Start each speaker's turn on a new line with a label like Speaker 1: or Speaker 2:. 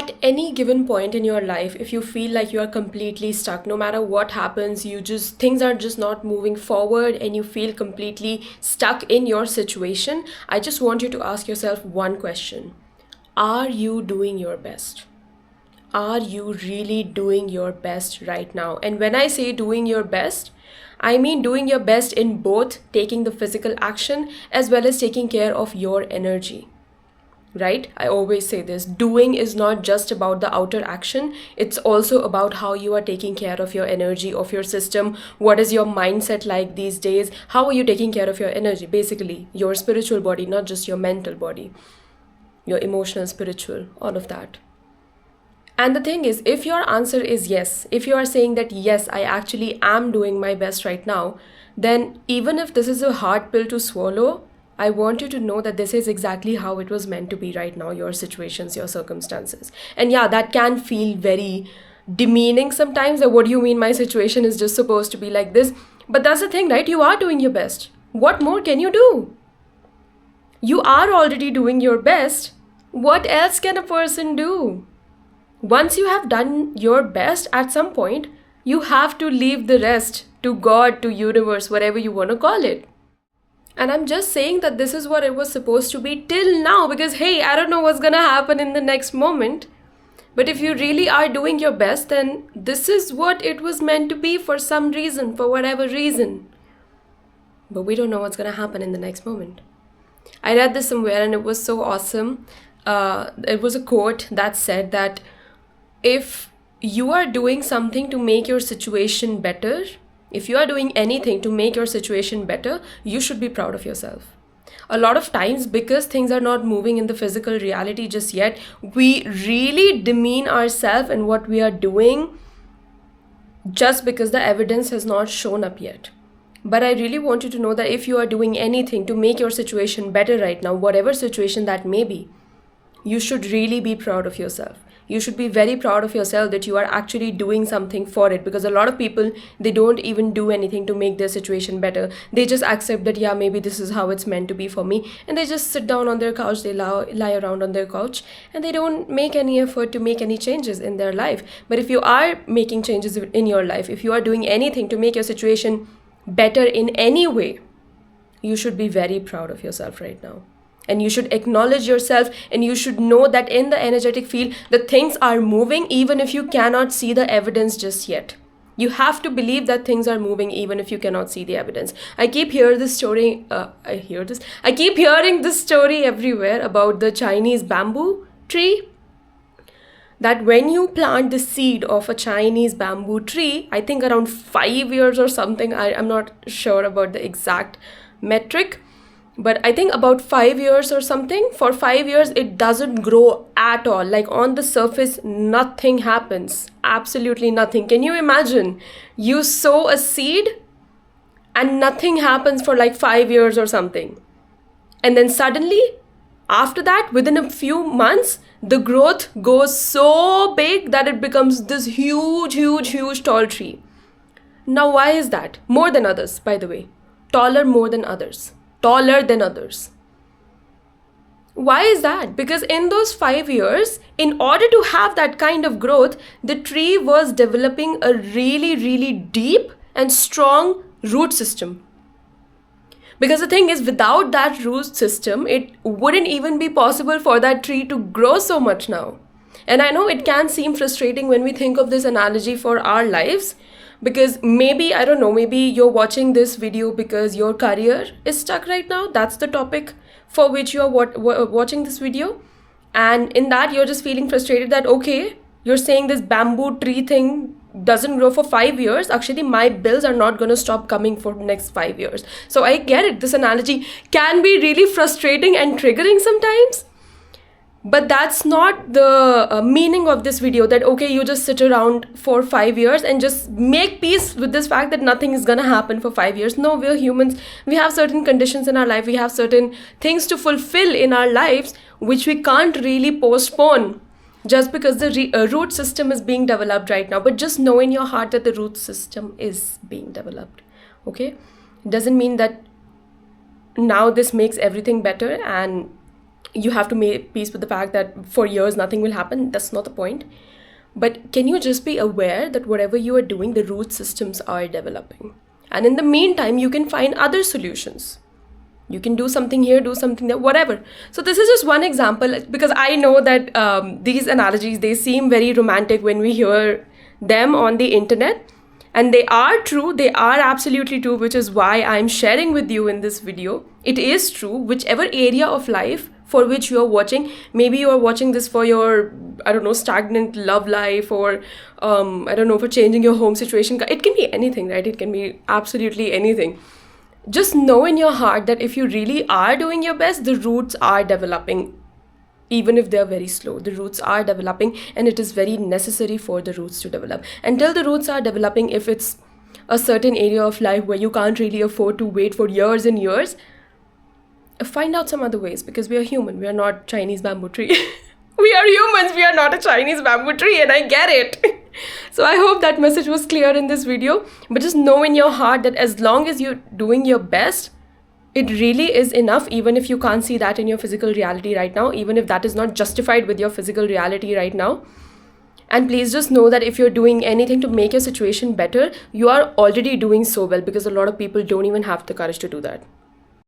Speaker 1: At any given point in your life, if you feel like you are completely stuck, no matter what happens, things are just not moving forward and you feel completely stuck in your situation, I just want you to ask yourself one question. Are you doing your best? Are you really doing your best right now? And when I say doing your best, I mean doing your best in both taking the physical action as well as taking care of your energy. Right? I always say this, doing is not just about the outer action, it's also about how you are taking care of your energy, of your system. What is your mindset like these days? How are you taking care of your energy? Basically, your spiritual body, not just your mental body, your emotional, spiritual, all of that. And the thing is, if your answer is yes, if you are saying that yes, I actually am doing my best right now, then even if this is a hard pill to swallow, I want you to know that this is exactly how it was meant to be right now, your situations, your circumstances. And yeah, that can feel very demeaning sometimes. That what do you mean my situation is just supposed to be like this? But that's the thing, right? You are doing your best. What more can you do? You are already doing your best. What else can a person do? Once you have done your best at some point, you have to leave the rest to God, to universe, whatever you want to call it. And I'm just saying that this is what it was supposed to be till now, because hey, I don't know what's gonna happen in the next moment. But if you really are doing your best, then this is what it was meant to be for some reason, for whatever reason. But we don't know what's gonna happen in the next moment. I read this somewhere and it was so awesome. It was a quote that said that if you are doing something to make your situation better, if you are doing anything to make your situation better, you should be proud of yourself. A lot of times, because things are not moving in the physical reality just yet, we really demean ourselves and what we are doing just because the evidence has not shown up yet. But I really want you to know that if you are doing anything to make your situation better right now, whatever situation that may be, you should really be proud of yourself. You should be very proud of yourself that you are actually doing something for it, because a lot of people, they don't even do anything to make their situation better. They just accept that, yeah, maybe this is how it's meant to be for me, and they just sit down on their couch, they lie around on their couch, and they don't make any effort to make any changes in their life. But if you are making changes in your life, if you are doing anything to make your situation better in any way, you should be very proud of yourself right now. And you should acknowledge yourself, and you should know that in the energetic field, the things are moving even if you cannot see the evidence just yet. You have to believe that things are moving even if you cannot see the evidence. I keep hearing this story everywhere about the Chinese bamboo tree. That when you plant the seed of a Chinese bamboo tree, I think around 5 years or something, I'm not sure about the exact metric, but I think about 5 years or something, for 5 years, it doesn't grow at all. Like on the surface, nothing happens. Absolutely nothing. Can you imagine? You sow a seed and nothing happens for like 5 years or something. And then suddenly, after that, within a few months, the growth goes so big that it becomes this huge tall tree. Now, why is that? More than others, by the way. Taller than others. Why is that? Because in those 5 years, in order to have that kind of growth, the tree was developing a really deep and strong root system. Because the thing is, without that root system, it wouldn't even be possible for that tree to grow so much now. And I know it can seem frustrating when we think of this analogy for our lives, because maybe, I don't know, maybe you're watching this video because your career is stuck right now. That's the topic for which you're watching this video. And in that, you're just feeling frustrated that, okay, you're saying this bamboo tree thing doesn't grow for 5 years. Actually, my bills are not going to stop coming for the next 5 years. So I get it. This analogy can be really frustrating and triggering sometimes. But that's not the meaning of this video, that, okay, you just sit around for 5 years and just make peace with this fact that nothing is going to happen for 5 years. No, we're humans. We have certain conditions in our life. We have certain things to fulfill in our lives, which we can't really postpone just because the root system is being developed right now. But just know in your heart that the root system is being developed. Okay? It doesn't mean that now this makes everything better and you have to make peace with the fact that for years nothing will happen. That's not the point. But can you just be aware that whatever you are doing, the root systems are developing? And in the meantime, you can find other solutions. You can do something here, do something there, whatever. So this is just one example, because I know that these analogies, they seem very romantic when we hear them on the internet. And they are true, they are absolutely true, which is why I'm sharing with you in this video. It is true, whichever area of life for which you are watching. Maybe you are watching this for your, I don't know, stagnant love life, or I don't know, for changing your home situation. It can be anything, right? It can be absolutely anything. Just know in your heart that if you really are doing your best, the roots are developing. Even if they're very slow, the roots are developing, and it is very necessary for the roots to develop. Until the roots are developing, if it's a certain area of life where you can't really afford to wait for years and years, find out some other ways, because we are human. We are not Chinese bamboo tree. We are humans. We are not a Chinese bamboo tree, and I get it. So I hope that message was clear in this video. But just know in your heart that as long as you're doing your best, it really is enough, even if you can't see that in your physical reality right now, even if that is not justified with your physical reality right now. And please just know that if you're doing anything to make your situation better, you are already doing so well, because a lot of people don't even have the courage to do that.